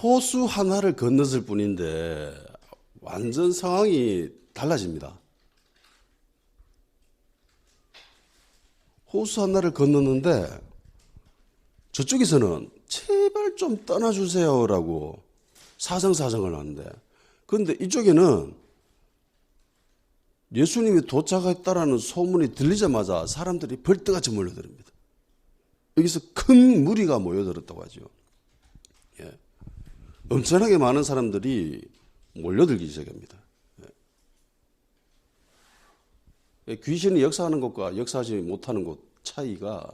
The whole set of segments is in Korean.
호수 하나를 건넜을 뿐인데 완전 상황이 달라집니다. 호수 하나를 건넜는데 저쪽에서는 제발 좀 떠나주세요라고 사정사정을 하는데, 그런데 이쪽에는 예수님이 도착했다라는 소문이 들리자마자 사람들이 벌떡같이 몰려듭니다. 여기서 큰 무리가 모여들었다고 하죠. 예. 엄청나게 많은 사람들이 몰려들기 시작합니다. 예. 귀신이 역사하는 것과 역사하지 못하는 것 차이가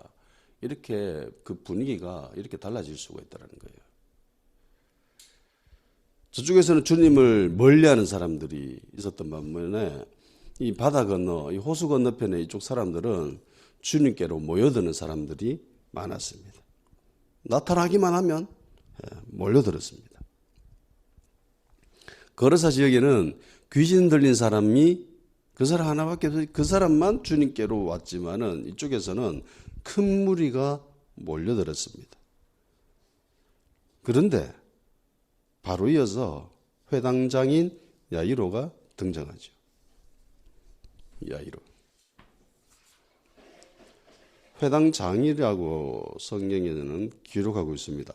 이렇게 그 분위기가 이렇게 달라질 수가 있다는 거예요. 저쪽에서는 주님을 멀리하는 사람들이 있었던 반면에 이 바다 건너, 이 호수 건너편에 이쪽 사람들은 주님께로 모여드는 사람들이 많았습니다. 나타나기만 하면 몰려들었습니다. 거르사 지역에는 귀신 들린 사람이 그 사람 하나밖에 없어요. 그 사람만 주님께로 왔지만은 이쪽에서는 큰 무리가 몰려들었습니다. 그런데 바로 이어서 회당장인 야이로가 등장하죠. 야이로. 회당장이라고 성경에는 기록하고 있습니다.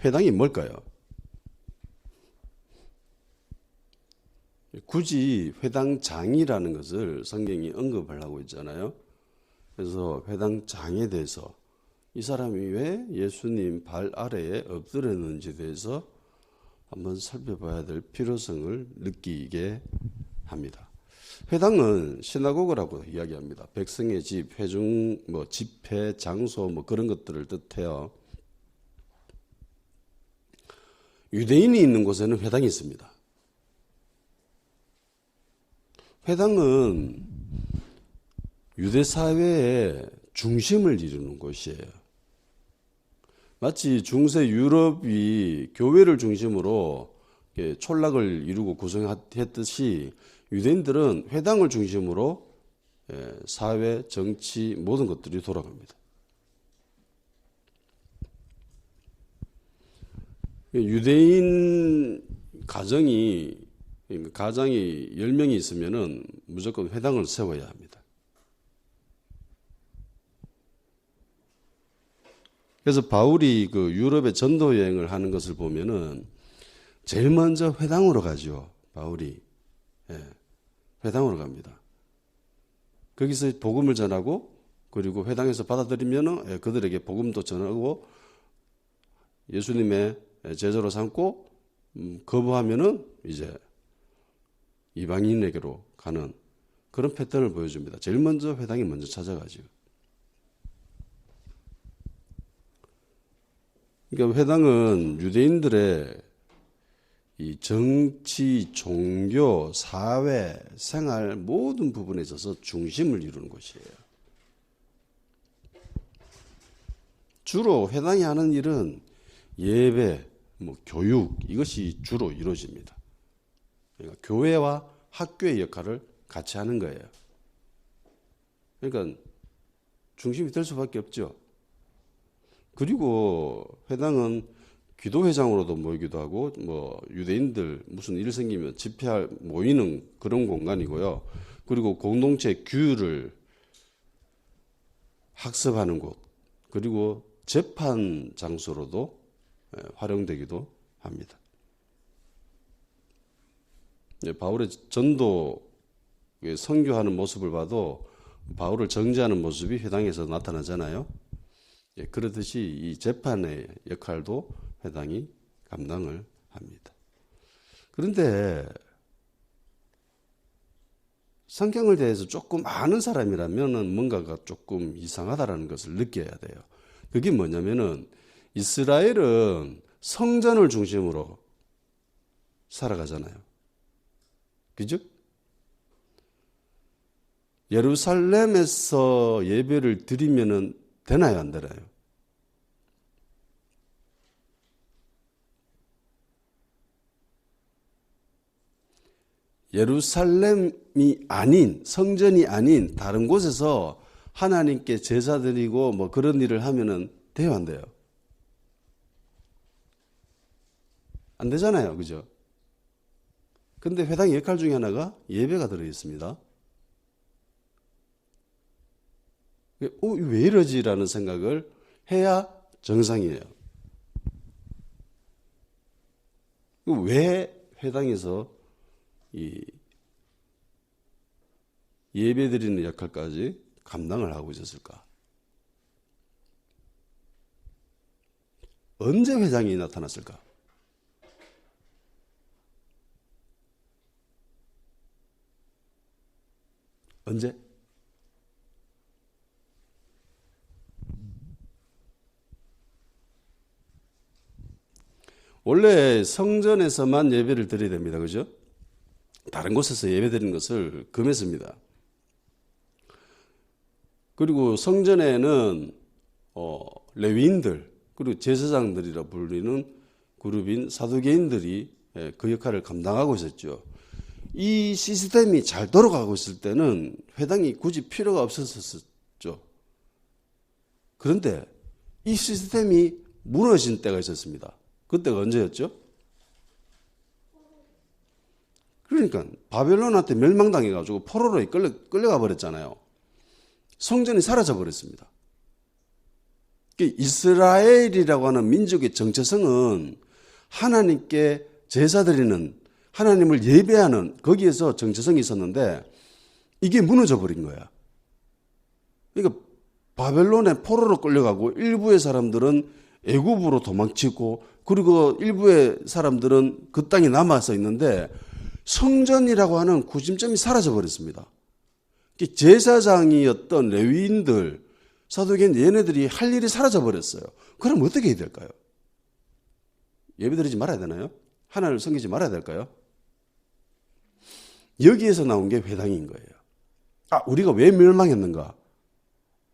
회당이 뭘까요? 굳이 회당장이라는 것을 성경이 언급을 하고 있잖아요. 그래서 회당장에 대해서 이 사람이 왜 예수님 발 아래에 엎드렸는지에 대해서 한번 살펴봐야 될 필요성을 느끼게 합니다. 회당은 시나고그라고 이야기합니다. 백성의 집, 회중, 집회, 장소 그런 것들을 뜻해요. 유대인이 있는 곳에는 회당이 있습니다. 회당은 유대 사회의 중심을 이루는 곳이에요. 마치 중세 유럽이 교회를 중심으로 촌락을 이루고 구성했듯이 유대인들은 회당을 중심으로 사회, 정치 모든 것들이 돌아갑니다. 유대인 가정이 10명이 있으면은 무조건 회당을 세워야 합니다. 그래서 바울이 그 유럽에 전도 여행을 하는 것을 보면은 제일 먼저 회당으로 가죠. 바울이. 회당으로 갑니다. 거기서 복음을 전하고 그리고 회당에서 받아들이면은 그들에게 복음도 전하고 예수님의 제자로 삼고 거부하면은 이제 이방인에게로 가는 그런 패턴을 보여줍니다. 제일 먼저 회당이 먼저 찾아가죠. 그러니까 회당은 유대인들의 이 정치, 종교, 사회, 생활 모든 부분에 있어서 중심을 이루는 곳이에요. 주로 회당이 하는 일은 예배, 교육 이것이 주로 이루어집니다. 그러니까 교회와 학교의 역할을 같이 하는 거예요. 그러니까 중심이 될 수밖에 없죠. 그리고 회당은 기도회장으로도 모이기도 하고 유대인들 무슨 일 생기면 집회할 모이는 그런 공간이고요. 그리고 공동체 규율을 학습하는 곳, 그리고 재판 장소로도 활용되기도 합니다. 바울의 전도 선교하는 모습을 봐도 바울을 정죄하는 모습이 회당에서 나타나잖아요. 그렇듯이 이 재판의 역할도 회당이 감당을 합니다. 그런데 성경을 대해서 조금 아는 사람이라면 뭔가가 조금 이상하다는 것을 느껴야 돼요. 그게 뭐냐면은 이스라엘은 성전을 중심으로 살아가잖아요. 그죠? 예루살렘에서 예배를 드리면은 되나요, 안 되나요? 예루살렘이 아닌, 성전이 아닌 다른 곳에서 하나님께 제사 드리고 그런 일을 하면은 돼요, 안 돼요? 안 되잖아요. 그죠? 근데 회당의 역할 중에 하나가 예배가 들어있습니다. 왜 이러지라는 생각을 해야 정상이에요. 왜 회당에서 이 예배 드리는 역할까지 감당을 하고 있었을까? 언제 회당이 나타났을까? 언제? 원래 성전에서만 예배를 드려야 됩니다. 그죠? 다른 곳에서 예배 드리는 것을 금했습니다. 그리고 성전에는 레위인들 그리고 제사장들이라 불리는 그룹인 사두개인들이 그 역할을 감당하고 있었죠. 이 시스템이 잘 돌아가고 있을 때는 회당이 굳이 필요가 없었었죠. 그런데 이 시스템이 무너진 때가 있었습니다. 그때가 언제였죠? 그러니까 바벨론한테 멸망당해가지고 포로로 끌려가 버렸잖아요. 성전이 사라져 버렸습니다. 이스라엘이라고 하는 민족의 정체성은 하나님께 제사 드리는, 하나님을 예배하는 거기에서 정체성이 있었는데 이게 무너져 버린 거야. 그러니까 바벨론에 포로로 끌려가고 일부의 사람들은 애굽으로 도망치고 그리고 일부의 사람들은 그 땅에 남아서 있는데 성전이라고 하는 구심점이 사라져 버렸습니다. 제사장이었던 레위인들, 사두개인 얘네들이 할 일이 사라져 버렸어요. 그럼 어떻게 해야 될까요? 예배드리지 말아야 되나요? 하나님을 섬기지 말아야 될까요? 여기에서 나온 게 회당인 거예요. 우리가 왜 멸망했는가?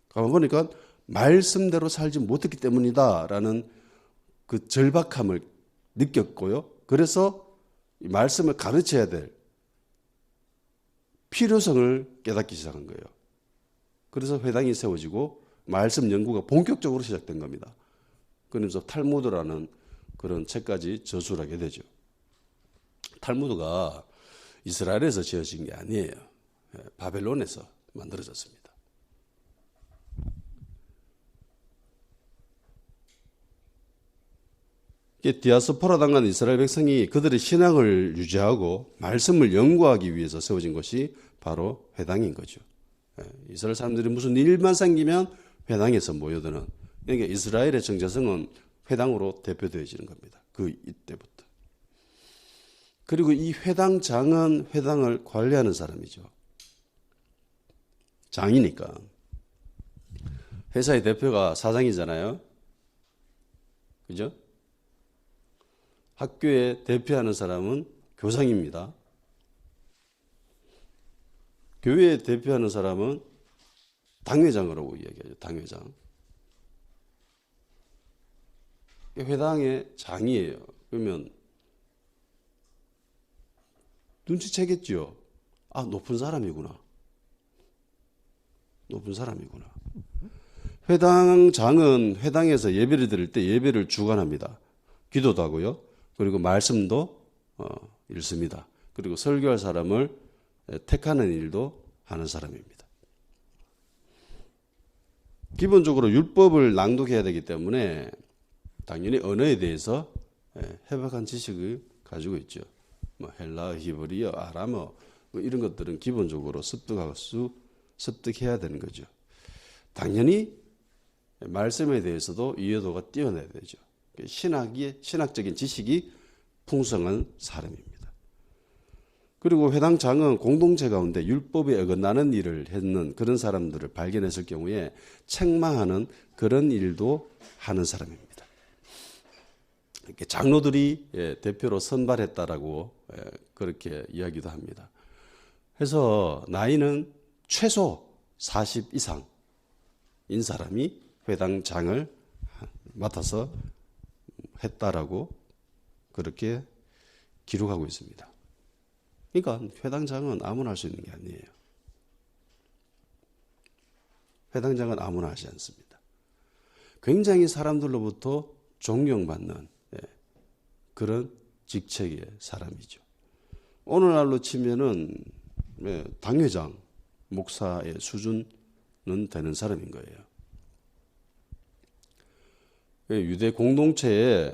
가만 보니까 말씀대로 살지 못했기 때문이다라는 그 절박함을 느꼈고요. 그래서 말씀을 가르쳐야 될 필요성을 깨닫기 시작한 거예요. 그래서 회당이 세워지고 말씀 연구가 본격적으로 시작된 겁니다. 그러면서 탈무드라는 그런 책까지 저술을 하게 되죠. 탈무드가 이스라엘에서 지어진 게 아니에요. 바벨론에서 만들어졌습니다. 디아스포라 당한 이스라엘 백성이 그들의 신앙을 유지하고 말씀을 연구하기 위해서 세워진 것이 바로 회당인 거죠. 이스라엘 사람들이 무슨 일만 생기면 회당에서 모여드는, 그러니까 이스라엘의 정체성은 회당으로 대표되어지는 겁니다. 그 이때부터. 그리고 이 회당장은 회당을 관리하는 사람이죠. 장이니까. 회사의 대표가 사장이잖아요. 그죠? 학교에 대표하는 사람은 교장입니다. 교회에 대표하는 사람은 당회장이라고 이야기하죠. 당회장. 회당의 장이에요. 그러면 눈치채겠죠. 높은 사람이구나. 높은 사람이구나. 회당장은 회당에서 예배를 드릴 때 예배를 주관합니다. 기도도 하고요. 그리고 말씀도 읽습니다. 그리고 설교할 사람을 택하는 일도 하는 사람입니다. 기본적으로 율법을 낭독해야 되기 때문에 당연히 언어에 대해서 해박한 지식을 가지고 있죠. 헬라어, 히브리어, 아람어 이런 것들은 기본적으로 습득해야 되는 거죠. 당연히 말씀에 대해서도 이해도가 뛰어나야 되죠. 신학적인 지식이 풍성한 사람입니다. 그리고 회당장은 공동체 가운데 율법에 어긋나는 일을 했는 그런 사람들을 발견했을 경우에 책망하는 그런 일도 하는 사람입니다. 이렇게 장로들이 대표로 선발했다라고 그렇게 이야기도 합니다. 그래서 나이는 최소 40 이상인 사람이 회당장을 맡아서 했다라고 그렇게 기록하고 있습니다. 그러니까 회당장은 아무나 할 수 있는 게 아니에요. 회당장은 아무나 하지 않습니다. 굉장히 사람들로부터 존경받는 그런 직책의 사람이죠. 오늘날로 치면은 당회장, 목사의 수준은 되는 사람인 거예요. 유대 공동체에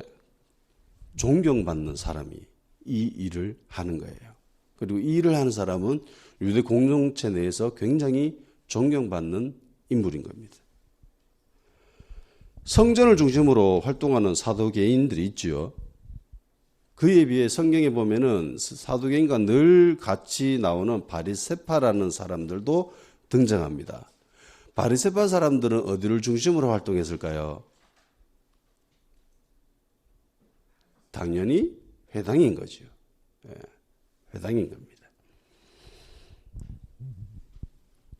존경받는 사람이 이 일을 하는 거예요. 그리고 이 일을 하는 사람은 유대 공동체 내에서 굉장히 존경받는 인물인 겁니다. 성전을 중심으로 활동하는 사도개인들이 있죠. 그에 비해 성경에 보면은 사도개인과 늘 같이 나오는 바리새파라는 사람들도 등장합니다. 바리새파 사람들은 어디를 중심으로 활동했을까요? 당연히 회당인 거죠. 회당인 겁니다.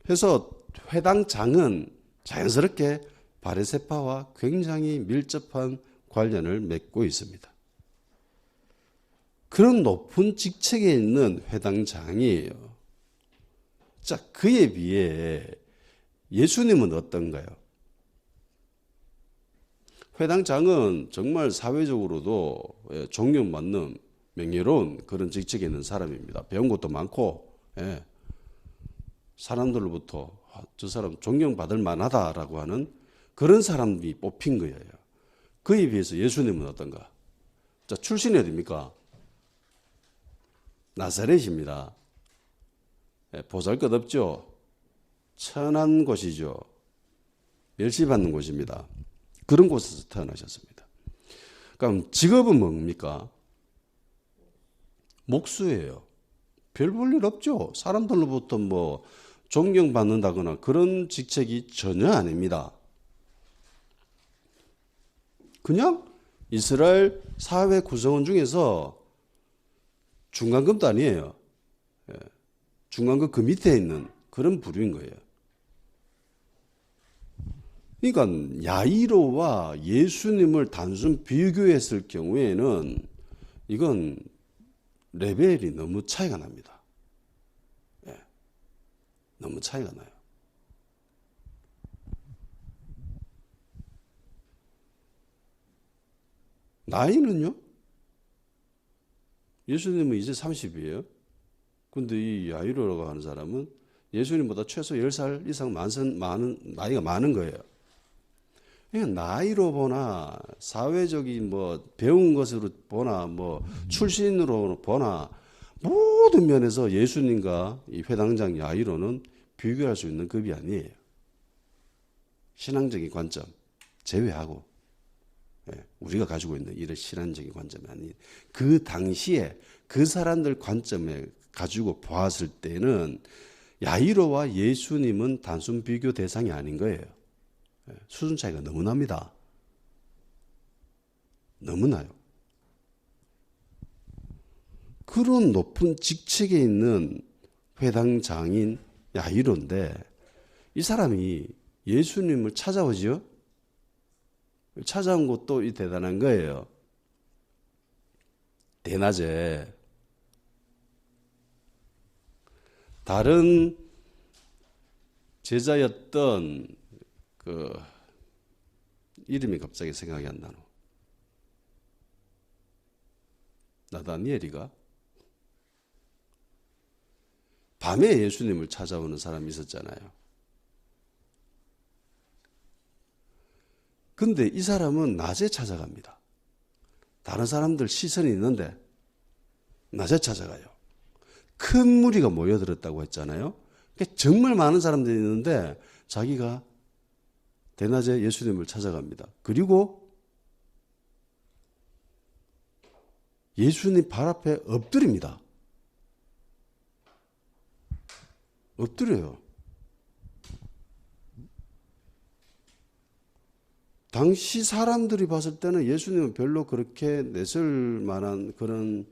그래서 회당장은 자연스럽게 바리새파와 굉장히 밀접한 관련을 맺고 있습니다. 그런 높은 직책에 있는 회당장이에요. 자, 그에 비해 예수님은 어떤가요? 회당장은 정말 사회적으로도 존경받는 명예로운 그런 직책에 있는 사람입니다. 배운 것도 많고, 사람들로부터 저 사람 존경받을 만하다라고 하는 그런 사람이 뽑힌 거예요. 그에 비해서 예수님은 어떤가? 자, 출신이 어디입니까? 나사렛입니다. 보잘것없죠. 천한 곳이죠. 멸시받는 곳입니다. 그런 곳에서 태어나셨습니다. 그럼 직업은 뭡니까? 목수예요. 별 볼 일 없죠. 사람들로부터 뭐 존경받는다거나 그런 직책이 전혀 아닙니다. 그냥 이스라엘 사회 구성원 중에서 중간급도 아니에요. 중간급 그 밑에 있는 그런 부류인 거예요. 그러니까 야이로와 예수님을 단순 비교했을 경우에는 이건 레벨이 너무 차이가 납니다. 너무 차이가 나요. 나이는요? 예수님은 이제 30이에요. 근데 이 야이로라고 하는 사람은 예수님보다 최소 10살 이상 나이가 많은 거예요. 그냥 나이로 보나 사회적인 뭐 배운 것으로 보나 뭐 출신으로 보나 모든 면에서 예수님과 이 회당장 야이로는 비교할 수 있는 급이 아니에요. 신앙적인 관점 제외하고 우리가 가지고 있는 이런 신앙적인 관점이 아닌 그 당시에 그 사람들 관점에 가지고 보았을 때는 야이로와 예수님은 단순 비교 대상이 아닌 거예요. 수준 차이가 너무 납니다. 너무 나요. 그런 높은 직책에 있는 회당장인 야이로인데 이 사람이 예수님을 찾아오지요. 찾아온 것도 이 대단한 거예요. 대낮에 다른 제자였던 그 이름이 갑자기 생각이 안 나노. 나다니엘이가 밤에 예수님을 찾아오는 사람이 있었잖아요. 근데 이 사람은 낮에 찾아갑니다. 다른 사람들 시선이 있는데 낮에 찾아가요. 큰 무리가 모여들었다고 했잖아요. 정말 많은 사람들이 있는데 자기가 대낮에 예수님을 찾아갑니다. 그리고 예수님 발 앞에 엎드립니다. 엎드려요. 당시 사람들이 봤을 때는 예수님은 별로 그렇게 내세울 만한 그런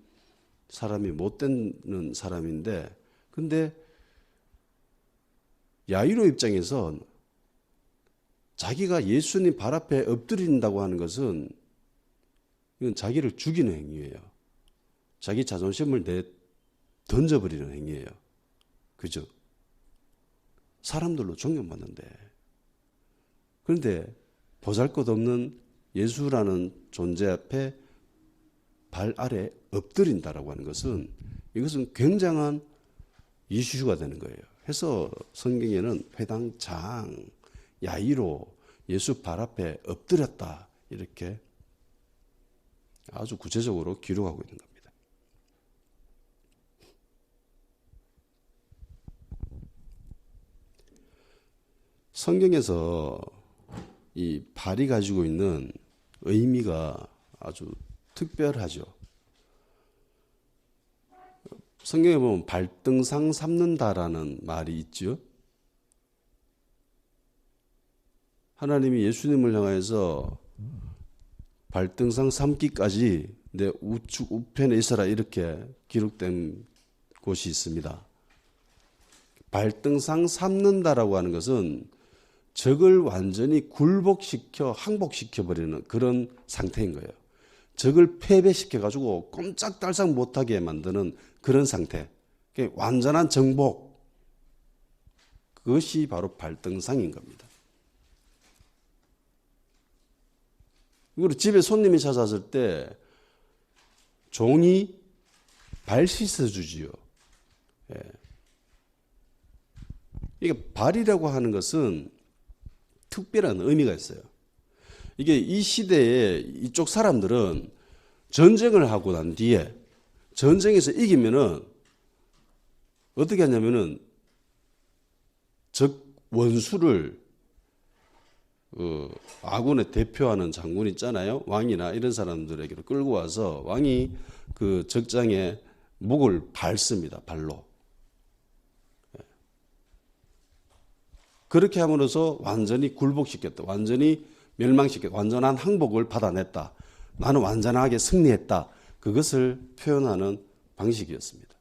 사람이 못 되는 사람인데, 근데 야이로 입장에서 자기가 예수님 발 앞에 엎드린다고 하는 것은 이건 자기를 죽이는 행위예요. 자기 자존심을 던져버리는 행위예요. 그죠? 사람들로 존경받는데. 그런데 보잘것없는 예수라는 존재 앞에 발 아래 엎드린다라고 하는 것은 이것은 굉장한 이슈가 되는 거예요. 해서 성경에는 회당장 야이로 예수 발 앞에 엎드렸다 이렇게 아주 구체적으로 기록하고 있는 겁니다. 성경에서 이 발이 가지고 있는 의미가 아주 특별하죠. 성경에 보면 발등상 삼는다라는 말이 있죠. 하나님이 예수님을 향해서 발등상 삼기까지 내 우측 우편에 있어라 이렇게 기록된 곳이 있습니다. 발등상 삼는다라고 하는 것은 적을 완전히 굴복시켜 항복시켜버리는 그런 상태인 거예요. 적을 패배시켜가지고 꼼짝달싹 못하게 만드는 그런 상태. 완전한 정복. 그것이 바로 발등상인 겁니다. 그리고 집에 손님이 찾아왔을 때 종이 발 씻어주지요. 예. 이게 발이라고 하는 것은 특별한 의미가 있어요. 이게 이 시대에 이쪽 사람들은 전쟁을 하고 난 뒤에 전쟁에서 이기면은 어떻게 하냐면은 적 원수를 아군의 대표하는 장군 있잖아요. 왕이나 이런 사람들에게 끌고 와서 왕이 그 적장에 목을 밟습니다. 발로. 그렇게 함으로써 완전히 굴복시켰다. 완전히 멸망시켰다. 완전한 항복을 받아냈다. 나는 완전하게 승리했다. 그것을 표현하는 방식이었습니다.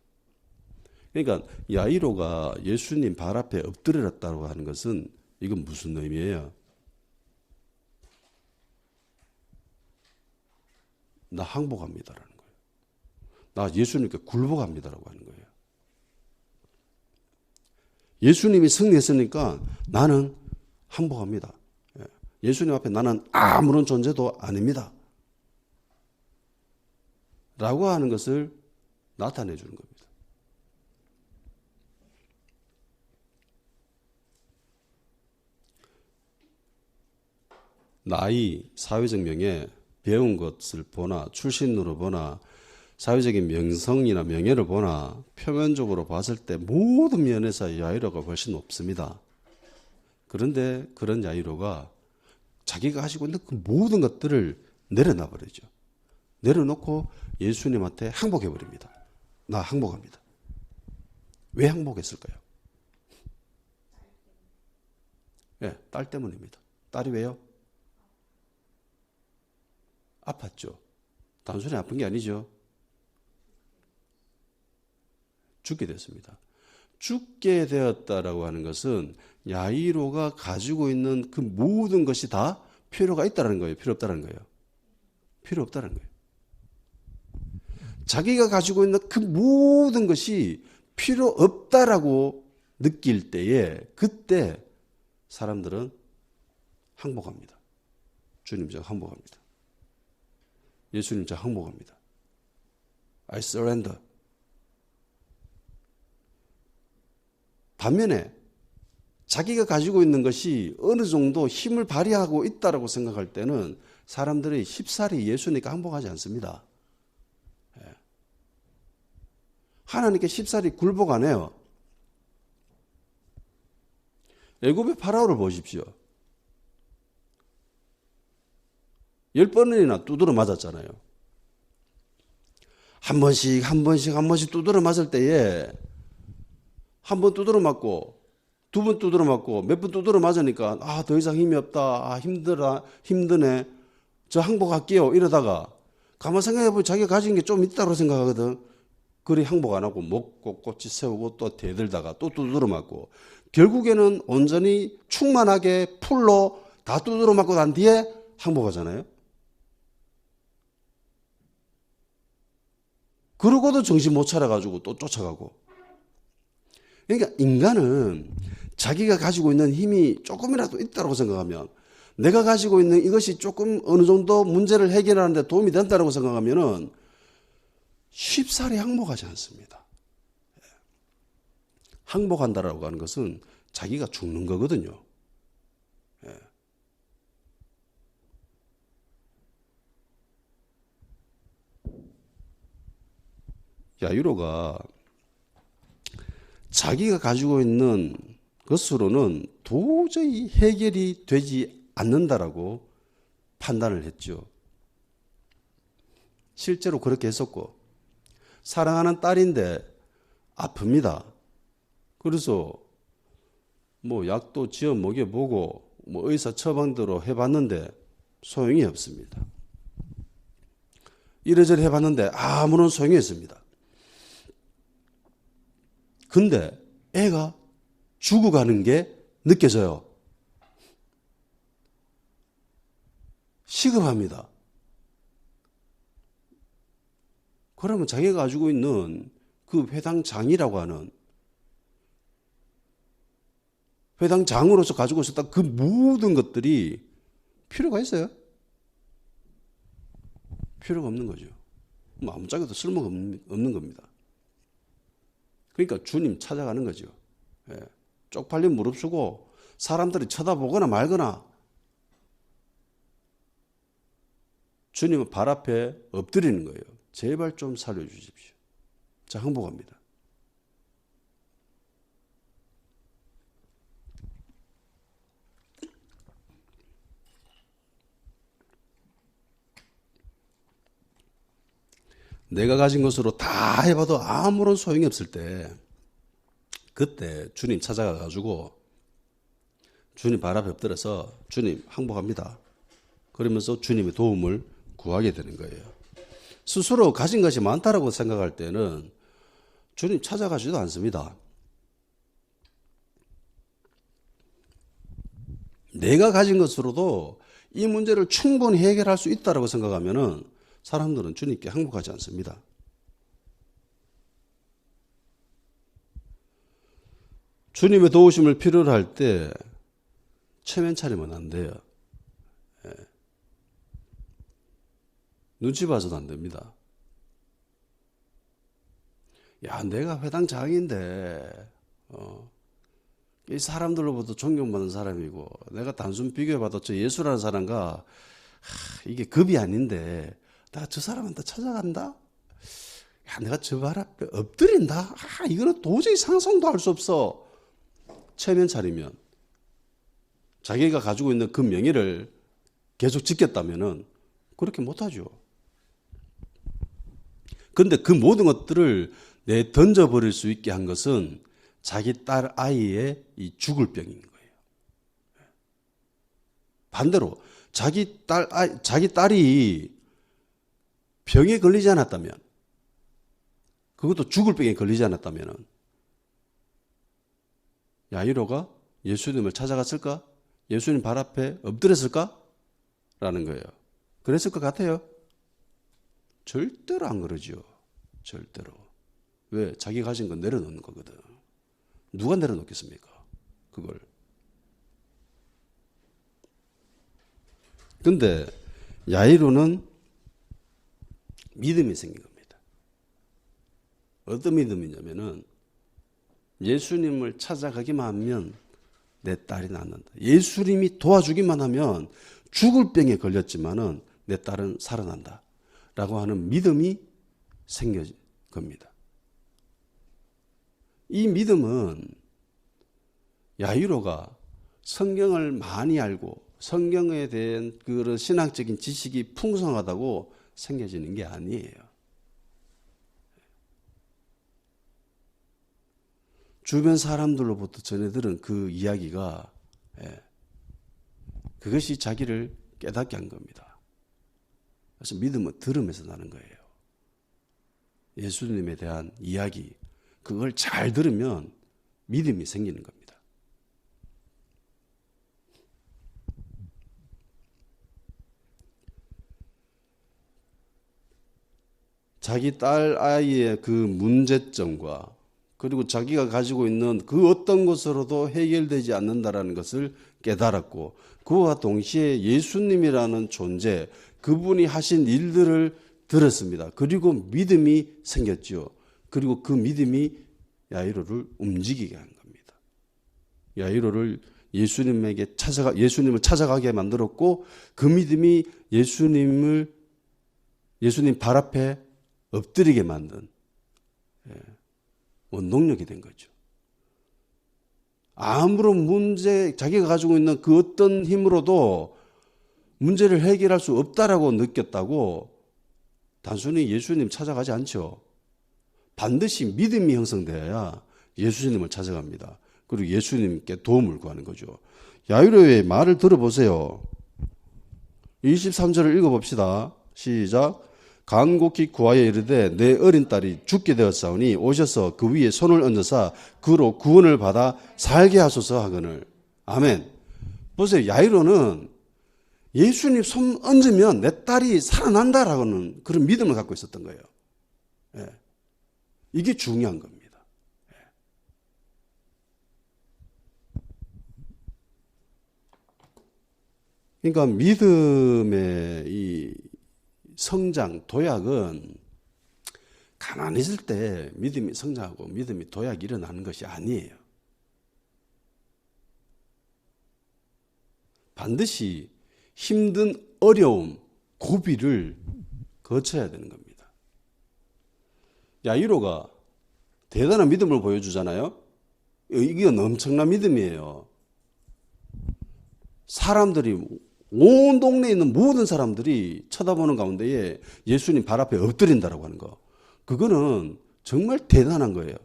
그러니까 야이로가 예수님 발 앞에 엎드렸다고 하는 것은 이건 무슨 의미예요? 나 항복합니다라는 거예요. 나 예수님께 굴복합니다라고 하는 거예요. 예수님이 승리했으니까 나는 항복합니다. 예수님 앞에 나는 아무런 존재도 아닙니다. 라고 하는 것을 나타내 주는 겁니다. 나이, 사회적 명예, 배운 것을 보나 출신으로 보나 사회적인 명성이나 명예를 보나 표면적으로 봤을 때 모든 면에서 야이로가 훨씬 높습니다. 그런데 그런 야이로가 자기가 가지고 있는 그 모든 것들을 내려놔 버리죠. 내려놓고 예수님한테 항복해 버립니다. 나 항복합니다. 왜 항복했을까요? 네, 딸 때문입니다. 딸이 왜요? 아팠죠. 단순히 아픈 게 아니죠. 죽게 됐습니다. 죽게 되었다라고 하는 것은 야이로가 가지고 있는 그 모든 것이 다 필요가 있다는 거예요. 필요 없다는 거예요. 필요 없다는 거예요. 자기가 가지고 있는 그 모든 것이 필요 없다라고 느낄 때에 그때 사람들은 항복합니다. 주님 저 항복합니다. 예수님 저 항복합니다. I surrender. 반면에 자기가 가지고 있는 것이 어느 정도 힘을 발휘하고 있다고 생각할 때는 사람들이 쉽사리 예수님께 항복하지 않습니다. 하나님께 쉽사리 굴복 안 해요. 애굽의 파라오를 보십시오. 10번이나 두드러 맞았잖아요. 한 번씩 두드러 맞을 때에 한 번 두드러 맞고 두 번 두드러 맞고 몇 번 두드러 맞으니까 더 이상 힘이 없다. 힘드네. 저 항복할게요. 이러다가 가만 생각해보면 자기가 가진 게 좀 있다고 생각하거든. 그리 항복 안 하고 목 꼿꼿이 세우고 또 대들다가 또 두드러 맞고 결국에는 온전히 충만하게 풀로 다 두드러 맞고 난 뒤에 항복하잖아요. 그러고도 정신 못 차려가지고 또 쫓아가고. 그러니까 인간은 자기가 가지고 있는 힘이 조금이라도 있다고 생각하면 내가 가지고 있는 이것이 조금 어느 정도 문제를 해결하는 데 도움이 된다고 생각하면은 쉽사리 항복하지 않습니다. 항복한다라고 하는 것은 자기가 죽는 거거든요. 야이로가 자기가 가지고 있는 것으로는 도저히 해결이 되지 않는다라고 판단을 했죠. 실제로 그렇게 했었고, 사랑하는 딸인데 아픕니다. 그래서 뭐 약도 지어 먹여보고 뭐 의사 처방대로 해봤는데 소용이 없습니다. 이래저래 해봤는데 아무런 소용이 없습니다. 근데 애가 죽어가는 게 느껴져요. 시급합니다. 그러면 자기가 가지고 있는 그 회당장이라고 하는, 회당장으로서 가지고 있었던 그 모든 것들이 필요가 있어요? 필요가 없는 거죠. 뭐 아무짝에도 쓸모가 없는 겁니다. 그러니까 주님 찾아가는 거죠. 쪽팔린 무릅쓰고 사람들이 쳐다보거나 말거나 주님은 발 앞에 엎드리는 거예요. 제발 좀 살려주십시오. 자, 항복합니다. 내가 가진 것으로 다 해봐도 아무런 소용이 없을 때, 그때 주님 찾아가가지고 주님 발 앞에 엎드려서 주님 항복합니다. 그러면서 주님의 도움을 구하게 되는 거예요. 스스로 가진 것이 많다라고 생각할 때는 주님 찾아가지도 않습니다. 내가 가진 것으로도 이 문제를 충분히 해결할 수 있다라고 생각하면은 사람들은 주님께 항복하지 않습니다. 주님의 도우심을 필요로 할 때 체면 차리면 안 돼요. 눈치 봐서도 안 됩니다. 야, 내가 회당장인데 이 사람들로부터 존경받는 사람이고, 내가 단순 비교해봐도 저 예수라는 사람과 이게 급이 아닌데 내가 저 사람한테 찾아간다? 야, 내가 저 발 앞에 엎드린다? 이거는 도저히 상상도 할 수 없어. 체면 차리면, 자기가 가지고 있는 그 명예를 계속 지켰다면은 그렇게 못하죠. 근데 그 모든 것들을 내 던져버릴 수 있게 한 것은 자기 딸 아이의 이 죽을 병인 거예요. 반대로 자기 딸이 병에 걸리지 않았다면, 그것도 죽을 병에 걸리지 않았다면 야이로가 예수님을 찾아갔을까? 예수님 발 앞에 엎드렸을까? 라는 거예요. 그랬을 것 같아요? 절대로 안 그러죠. 절대로. 왜? 자기 가진 건 내려놓는 거거든. 누가 내려놓겠습니까? 그걸. 근데 야이로는 믿음이 생긴 겁니다. 어떤 믿음이냐면은 예수님을 찾아가기만 하면 내 딸이 낫는다. 예수님이 도와주기만 하면 죽을 병에 걸렸지만은 내 딸은 살아난다. 라고 하는 믿음이 생겨진 겁니다. 이 믿음은 야이로가 성경을 많이 알고 성경에 대한 그런 신학적인 지식이 풍성하다고 생겨지는 게 아니에요. 주변 사람들로부터 전해들은 그 이야기가 그것이 자기를 깨닫게 한 겁니다. 그래서 믿음은 들으면서 나는 거예요. 예수님에 대한 이야기, 그걸 잘 들으면 믿음이 생기는 겁니다. 자기 딸 아이의 그 문제점과 그리고 자기가 가지고 있는 그 어떤 것으로도 해결되지 않는다라는 것을 깨달았고, 그와 동시에 예수님이라는 존재, 그분이 하신 일들을 들었습니다. 그리고 믿음이 생겼죠. 그리고 그 믿음이 야이로를 움직이게 한 겁니다. 야이로를 예수님을 찾아가게 만들었고, 그 믿음이 예수님 발 앞에 엎드리게 만든 원동력이 된 거죠. 아무런 자기가 가지고 있는 그 어떤 힘으로도 문제를 해결할 수 없다라고 느꼈다고 단순히 예수님 찾아가지 않죠. 반드시 믿음이 형성되어야 예수님을 찾아갑니다. 그리고 예수님께 도움을 구하는 거죠. 야이로의 말을 들어보세요. 23절을 읽어봅시다. 시작. 간곡히 구하여 이르되 내 어린 딸이 죽게 되었사오니 오셔서 그 위에 손을 얹어서 그로 구원을 받아 살게 하소서 하거늘. 아멘. 보세요. 야이로는 예수님 손 얹으면 내 딸이 살아난다라고는 그런 믿음을 갖고 있었던 거예요. 예. 이게 중요한 겁니다. 그러니까 믿음의 이 성장, 도약은 가만히 있을 때 믿음이 성장하고 믿음이 도약이 일어나는 것이 아니에요. 반드시 힘든 어려움, 고비를 거쳐야 되는 겁니다. 야이로가 대단한 믿음을 보여주잖아요. 이건 엄청난 믿음이에요. 사람들이, 온 동네에 있는 모든 사람들이 쳐다보는 가운데에 예수님 발 앞에 엎드린다라고 하는 거. 그거는 정말 대단한 거예요.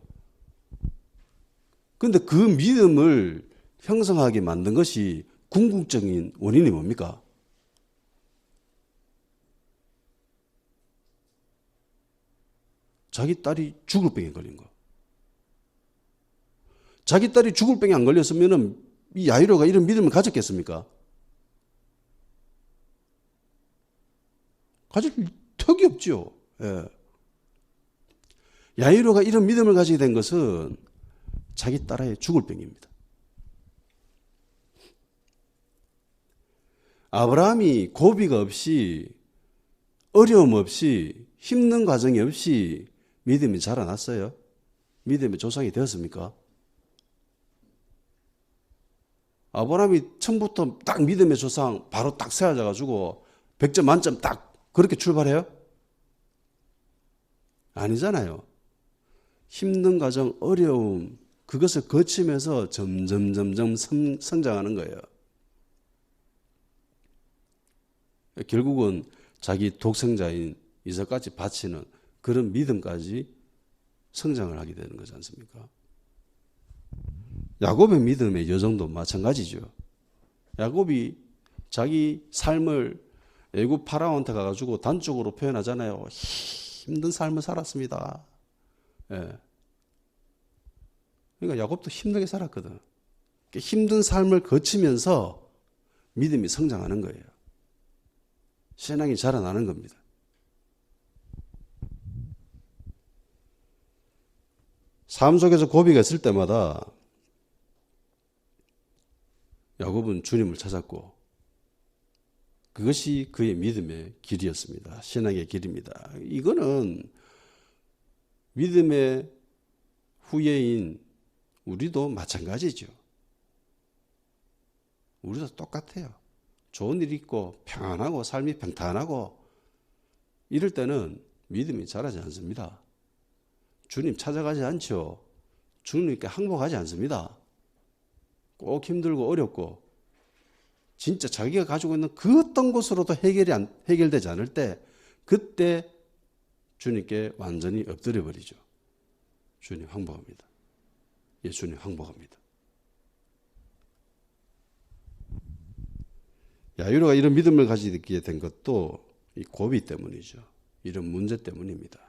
그런데 그 믿음을 형성하게 만든 것이 궁극적인 원인이 뭡니까? 자기 딸이 죽을 병에 걸린 거. 자기 딸이 죽을 병에 안 걸렸으면 이 야이로가 이런 믿음을 가졌겠습니까? 가질 턱이 없죠. 예. 야이로가 이런 믿음을 가지게 된 것은 자기 딸의 죽을 병입니다. 아브라함이 고비가 없이, 어려움 없이, 힘든 과정이 없이 믿음이 자라났어요? 믿음의 조상이 되었습니까? 아브라함이 처음부터 딱 믿음의 조상 바로 딱 세워져가지고 100점 만점 딱 그렇게 출발해요? 아니잖아요. 힘든 과정, 어려움, 그것을 거치면서 점점 성장하는 거예요. 결국은 자기 독생자인 이삭까지 바치는 그런 믿음까지 성장을 하게 되는 거지 않습니까? 야곱의 믿음의 여정도 마찬가지죠. 야곱이 자기 삶을 애굽 파라오한테 가가지고 단적으로 표현하잖아요. 힘든 삶을 살았습니다. 예. 그러니까 야곱도 힘들게 살았거든. 힘든 삶을 거치면서 믿음이 성장하는 거예요. 신앙이 자라나는 겁니다. 삶 속에서 고비가 있을 때마다 야곱은 주님을 찾았고 그것이 그의 믿음의 길이었습니다. 신앙의 길입니다. 이거는 믿음의 후예인 우리도 마찬가지죠. 우리도 똑같아요. 좋은 일이 있고 평안하고 삶이 평탄하고 이럴 때는 믿음이 자라지 않습니다. 주님 찾아가지 않죠. 주님께 항복하지 않습니다. 꼭 힘들고 어렵고 진짜 자기가 가지고 있는 그 어떤 것으로도 해결되지 않을 때 그때 주님께 완전히 엎드려 버리죠. 주님 항복합니다. 예수님 항복합니다. 야이로가 이런 믿음을 가지게 된 것도 이 고비 때문이죠. 이런 문제 때문입니다.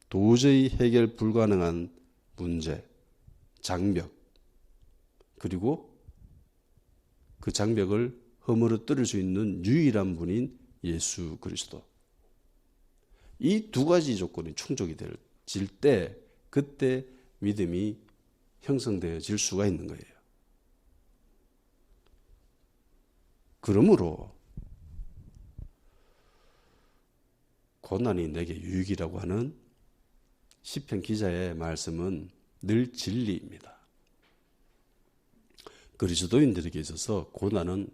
도저히 해결 불가능한 문제, 장벽, 그리고 그 장벽을 허물어뜨릴 수 있는 유일한 분인 예수 그리스도. 이 두 가지 조건이 충족이 될 때 그때 믿음이 형성되어질 수가 있는 거예요. 그러므로 고난이 내게 유익이라고 하는 시편 기자의 말씀은 늘 진리입니다. 그리스도인들에게 있어서 고난은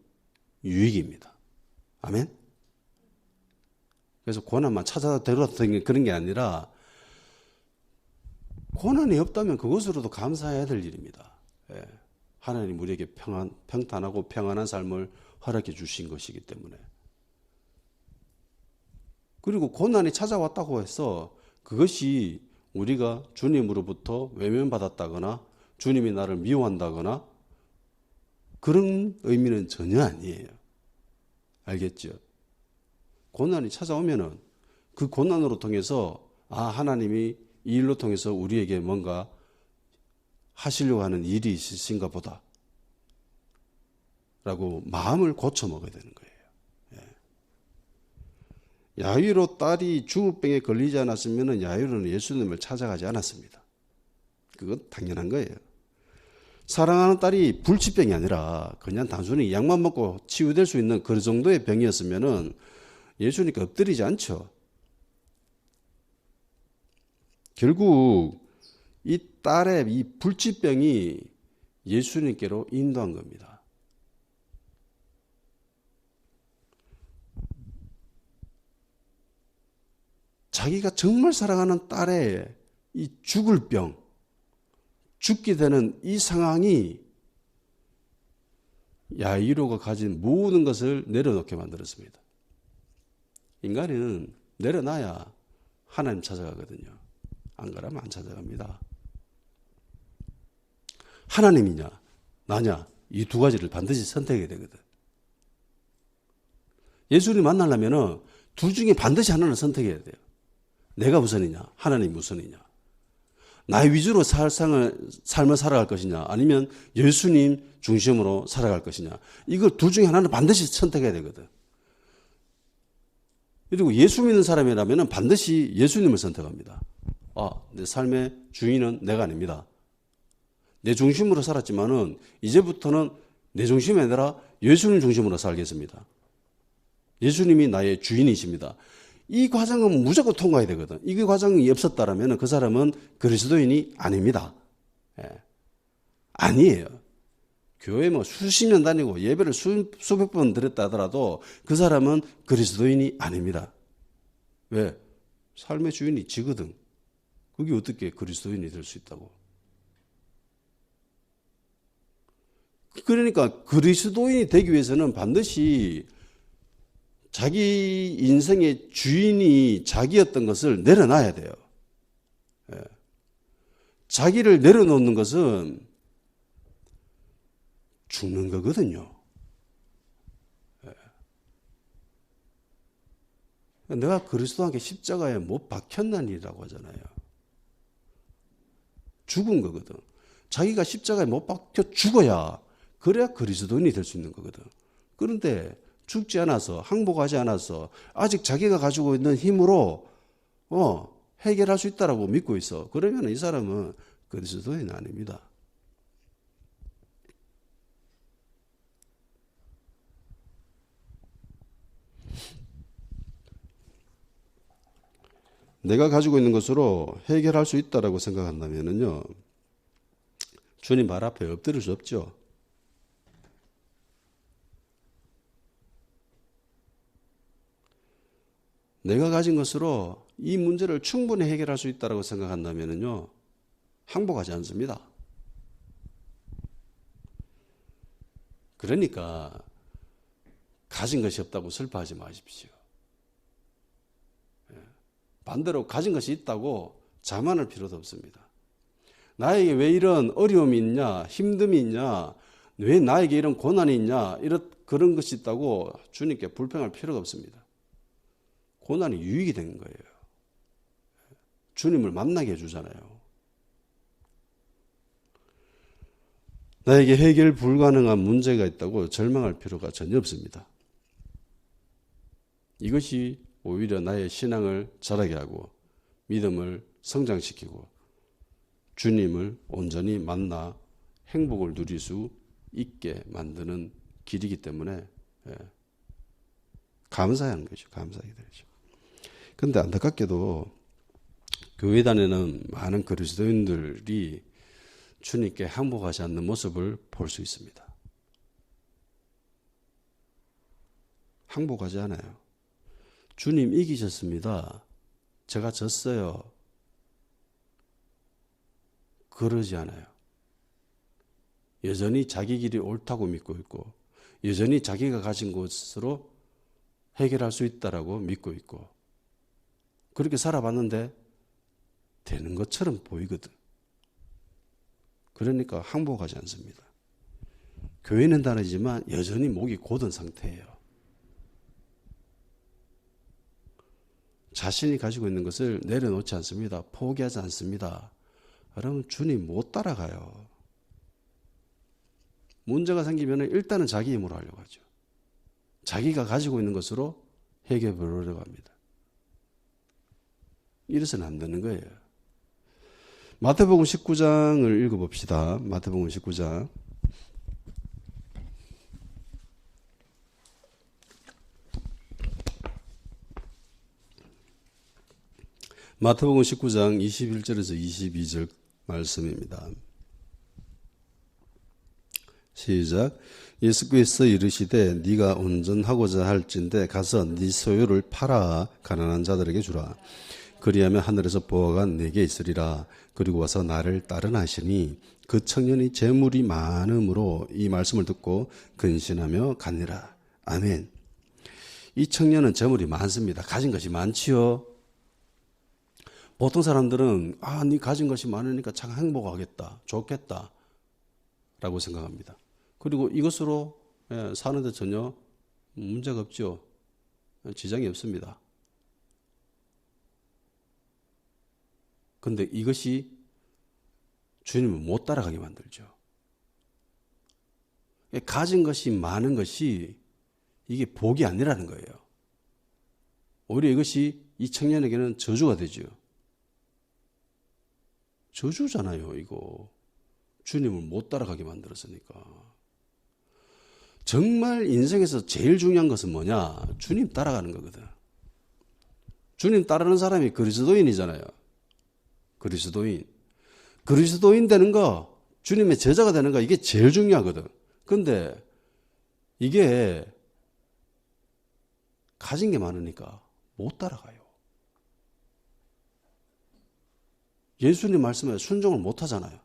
유익입니다. 아멘? 그래서 고난만 찾아다 데려다 그런 게 아니라 고난이 없다면 그것으로도 감사해야 될 일입니다. 예. 하나님 우리에게 평탄하고 평안한 삶을 허락해 주신 것이기 때문에. 그리고 고난이 찾아왔다고 해서 그것이 우리가 주님으로부터 외면받았다거나 주님이 나를 미워한다거나 그런 의미는 전혀 아니에요. 알겠죠? 고난이 찾아오면은 그 고난으로 통해서 하나님이 이 일로 통해서 우리에게 뭔가 하시려고 하는 일이 있으신가 보다 라고 마음을 고쳐 먹어야 되는 거예요. 예. 야이로 딸이 죽을 병에 걸리지 않았으면 야이로는 예수님을 찾아가지 않았습니다. 그건 당연한 거예요. 사랑하는 딸이 불치병이 아니라 그냥 단순히 약만 먹고 치유될 수 있는 그 정도의 병이었으면 예수님께 엎드리지 않죠. 결국 이 딸의 이 불치병이 예수님께로 인도한 겁니다. 자기가 정말 사랑하는 딸의 이 죽을 병, 죽게 되는 이 상황이 야이로가 가진 모든 것을 내려놓게 만들었습니다. 인간은 내려놔야 하나님 찾아가거든요. 안 그러면 안 찾아갑니다. 하나님이냐 나냐 이 두 가지를 반드시 선택해야 되거든. 예수님 만나려면 둘 중에 반드시 하나를 선택해야 돼요. 내가 우선이냐 하나님이 우선이냐. 나의 위주로 삶을 살아갈 것이냐 아니면 예수님 중심으로 살아갈 것이냐. 이걸 둘 중에 하나는 반드시 선택해야 되거든. 그리고 예수 믿는 사람이라면 반드시 예수님을 선택합니다. 내 삶의 주인은 내가 아닙니다. 내 중심으로 살았지만은 이제부터는 내 중심이 아니라 예수님 중심으로 살겠습니다. 예수님이 나의 주인이십니다. 이 과정은 무조건 통과해야 되거든. 이 과정이 없었다라면 그 사람은 그리스도인이 아닙니다. 아니에요. 교회 수십 년 다니고 예배를 수백 번 드렸다 하더라도 그 사람은 그리스도인이 아닙니다. 왜? 삶의 주인이 지거든. 그게 어떻게 그리스도인이 될 수 있다고. 그러니까 그리스도인이 되기 위해서는 반드시 자기 인생의 주인이 자기였던 것을 내려놔야 돼요. 자기를 내려놓는 것은 죽는 거거든요. 내가 그리스도와 함께 십자가에 못 박혔나니라고 하잖아요. 죽은 거거든. 자기가 십자가에 못 박혀 죽어야 그래야 그리스도인이 될 수 있는 거거든. 그런데 죽지 않아서 항복하지 않아서 아직 자기가 가지고 있는 힘으로 해결할 수 있다라고 믿고 있어. 그러면 이 사람은 그리스도인이 아닙니다. 내가 가지고 있는 것으로 해결할 수 있다라고 생각한다면요, 주님 발 앞에 엎드릴 수 없죠. 내가 가진 것으로 이 문제를 충분히 해결할 수 있다라고 생각한다면요, 항복하지 않습니다. 그러니까 가진 것이 없다고 슬퍼하지 마십시오. 반대로 가진 것이 있다고 자만할 필요도 없습니다. 나에게 왜 이런 어려움이 있냐, 힘듦이 있냐, 왜 나에게 이런 고난이 있냐, 그런 것이 있다고 주님께 불평할 필요가 없습니다. 고난이 유익이 된 거예요. 주님을 만나게 해주잖아요. 나에게 해결 불가능한 문제가 있다고 절망할 필요가 전혀 없습니다. 이것이 오히려 나의 신앙을 자라게 하고 믿음을 성장시키고 주님을 온전히 만나 행복을 누릴 수 있게 만드는 길이기 때문에 감사해야 하는 것이죠. 감사하게 되죠. 근데 안타깝게도 교회 다니는 많은 그리스도인들이 주님께 항복하지 않는 모습을 볼 수 있습니다. 항복하지 않아요. 주님 이기셨습니다. 제가 졌어요. 그러지 않아요. 여전히 자기 길이 옳다고 믿고 있고 여전히 자기가 가진 것으로 해결할 수 있다라고 믿고 있고 그렇게 살아봤는데 되는 것처럼 보이거든. 그러니까 항복하지 않습니다. 교회는 다르지만 여전히 목이 곧은 상태예요. 자신이 가지고 있는 것을 내려놓지 않습니다. 포기하지 않습니다. 그러면 주님 못 따라가요. 문제가 생기면 일단은 자기 힘으로 하려고 하죠. 자기가 가지고 있는 것으로 해결해 보려고 합니다. 이래서는 안 되는 거예요. 마태복음 19장을 읽어봅시다. 마태복음 19장. 마태복음 19장 21절에서 22절 말씀입니다. 시작. 예수께서 이르시되 네가 온전하고자 할진대 가서 네 소유를 팔아 가난한 자들에게 주라. 그리하면 하늘에서 보화가 네게 있으리라. 그리고 와서 나를 따르라 하시니 그 청년이 재물이 많음으로 이 말씀을 듣고 근신하며 가니라. 아멘. 이 청년은 재물이 많습니다. 가진 것이 많지요. 보통 사람들은 네 가진 것이 많으니까 참 행복하겠다, 좋겠다 라고 생각합니다. 그리고 이것으로 사는데 전혀 문제가 없죠. 지장이 없습니다. 그런데 이것이 주님을 못 따라가게 만들죠. 가진 것이 많은 것이 이게 복이 아니라는 거예요. 오히려 이것이 이 청년에게는 저주가 되죠. 저주잖아요, 이거. 주님을 못 따라가게 만들었으니까. 정말 인생에서 제일 중요한 것은 뭐냐? 주님 따라가는 거거든. 주님 따르는 사람이 그리스도인이잖아요. 그리스도인 되는 거, 주님의 제자가 되는 거, 이게 제일 중요하거든. 근데 이게 가진 게 많으니까 못 따라가요. 예수님 말씀에 순종을 못 하잖아요.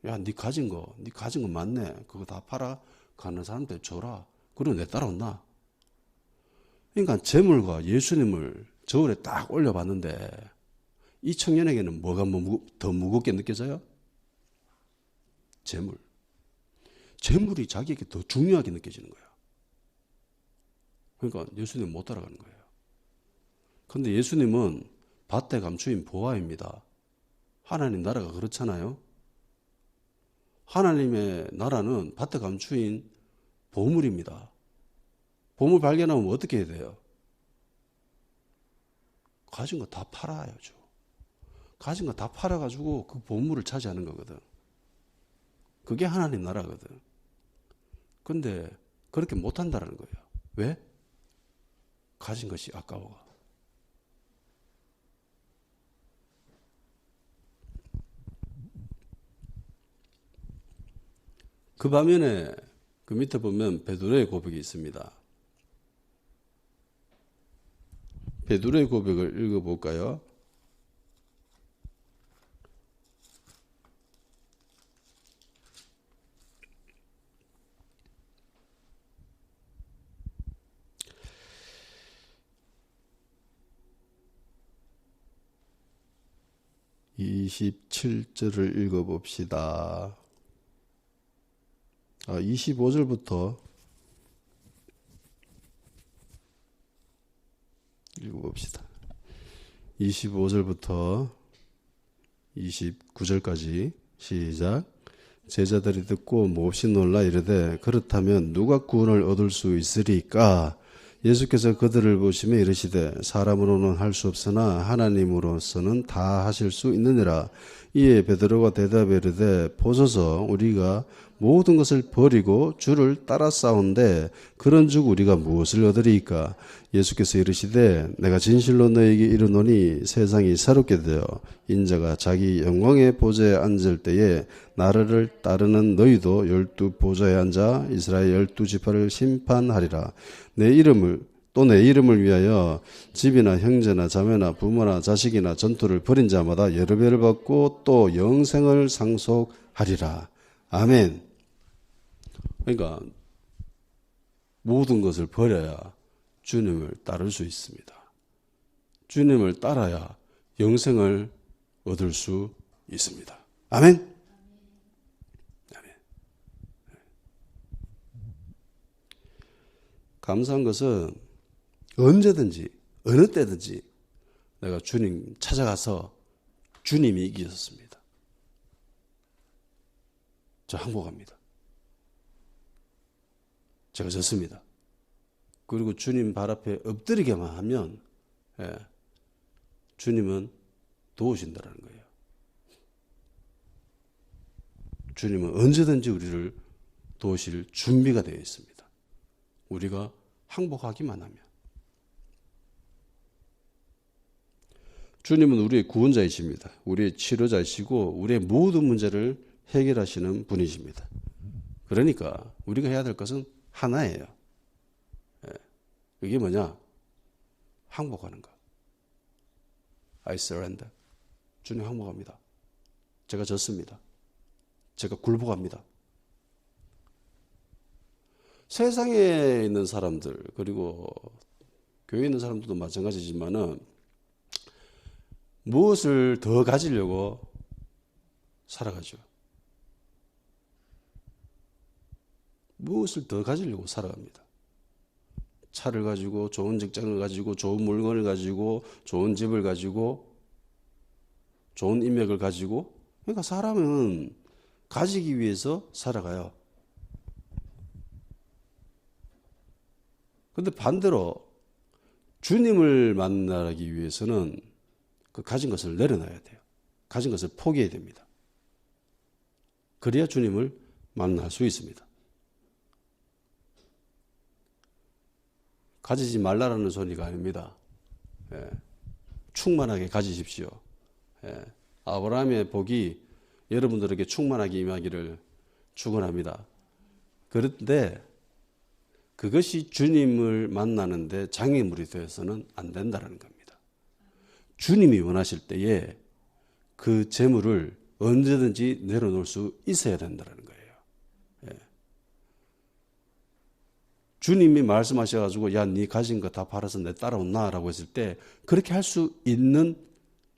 야, 네 가진 거 맞네. 그거 다 팔아 가는 사람들 줘라. 그리고 내 따라온나? 그러니까 재물과 예수님을 저울에 딱 올려봤는데 이 청년에게는 뭐가 더 무겁게 느껴져요? 재물이 자기에게 더 중요하게 느껴지는 거야. 그러니까 예수님 못 따라가는 거예요. 그런데 예수님은 밭에 감추인 보화입니다. 하나님 나라가 그렇잖아요. 하나님의 나라는 밭에 감추인 보물입니다. 보물 발견하면 어떻게 해야 돼요? 가진 거 다 팔아야죠. 가진 거 다 팔아가지고 그 보물을 차지하는 거거든. 그게 하나님 나라거든. 근데 그렇게 못한다는 거예요. 왜? 가진 것이 아까워. 그 반면에 그 밑에 보면 베드로의 고백이 있습니다. 베드로의 고백을 읽어볼까요? (27절을) 읽어봅시다. 25절부터 읽어봅시다. 25절부터 29절까지 시작. 제자들이 듣고 몹시 놀라 이르되 그렇다면 누가 구원을 얻을 수 있으리까? 예수께서 그들을 보시며 이르시되 사람으로는 할 수 없으나 하나님으로서는 다 하실 수 있느니라. 이에 베드로가 대답해 이르되 보소서 우리가 모든 것을 버리고 주를 따라 싸운데 그런 즉 우리가 무엇을 얻으리이까? 예수께서 이르시되 내가 진실로 너에게 이르노니 세상이 새롭게 되어 인자가 자기 영광의 보좌에 앉을 때에 나를 따르는 너희도 12 보좌에 앉아 이스라엘 12지파를 심판하리라. 내 이름을 위하여 집이나 형제나 자매나 부모나 자식이나 전투를 벌인 자마다 여러 배를 받고 또 영생을 상속하리라. 아멘. 그러니까 모든 것을 버려야 주님을 따를 수 있습니다. 주님을 따라야 영생을 얻을 수 있습니다. 아멘. 아멘. 감사한 것은 언제든지 어느 때든지 내가 주님 찾아가서 주님이 이기셨습니다. 저 항복합니다. 제가 졌습니다. 그리고 주님 발 앞에 엎드리게만 하면 주님은 도우신다는 거예요. 주님은 언제든지 우리를 도우실 준비가 되어 있습니다. 우리가 항복하기만 하면. 주님은 우리의 구원자이십니다. 우리의 치료자이시고 우리의 모든 문제를 해결하시는 분이십니다. 그러니까 우리가 해야 될 것은 하나예요. 그게 뭐냐? 항복하는 거. I surrender. 주님 항복합니다. 제가 졌습니다. 제가 굴복합니다. 세상에 있는 사람들 그리고 교회에 있는 사람들도 마찬가지지만은 무엇을 더 가지려고 살아가죠. 무엇을 더 가지려고 살아갑니다. 차를 가지고 좋은 직장을 가지고 좋은 물건을 가지고 좋은 집을 가지고 좋은 인맥을 가지고 그러니까 사람은 가지기 위해서 살아가요. 그런데 반대로 주님을 만나기 위해서는 그 가진 것을 내려놔야 돼요. 가진 것을 포기해야 됩니다. 그래야 주님을 만날 수 있습니다. 가지지 말라라는 소리가 아닙니다. 충만하게 가지십시오. 아브라함의 복이 여러분들에게 충만하게 임하기를 축원합니다. 그런데 그것이 주님을 만나는데 장애물이 되어서는 안 된다는 겁니다. 주님이 원하실 때에 그 재물을 언제든지 내려놓을 수 있어야 된다는 거예요. 주님이 말씀하셔가지고 야, 네 가진 거 다 팔아서 내 따라온나 라고 했을 때 그렇게 할 수 있는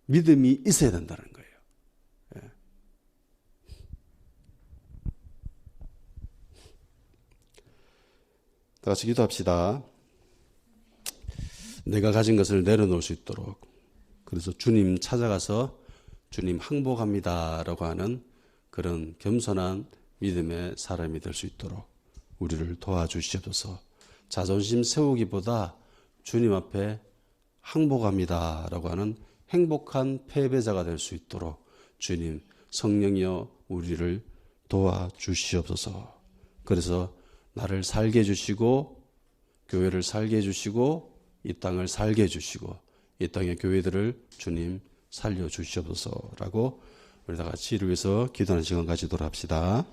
믿음이 있어야 된다는 거예요. 다 같이 기도합시다. 내가 가진 것을 내려놓을 수 있도록 그래서 주님 찾아가서 주님 항복합니다 라고 하는 그런 겸손한 믿음의 사람이 될 수 있도록 우리를 도와주시옵소서. 자존심 세우기보다 주님 앞에 항복합니다 라고 하는 행복한 패배자가 될 수 있도록 주님 성령이여 우리를 도와주시옵소서. 그래서 나를 살게 해주시고 교회를 살게 해주시고 이 땅을 살게 해주시고 이 땅의 교회들을 주님 살려주시옵소서라고 우리 다 같이 이를 위해서 기도하는 시간 가지도록 합시다.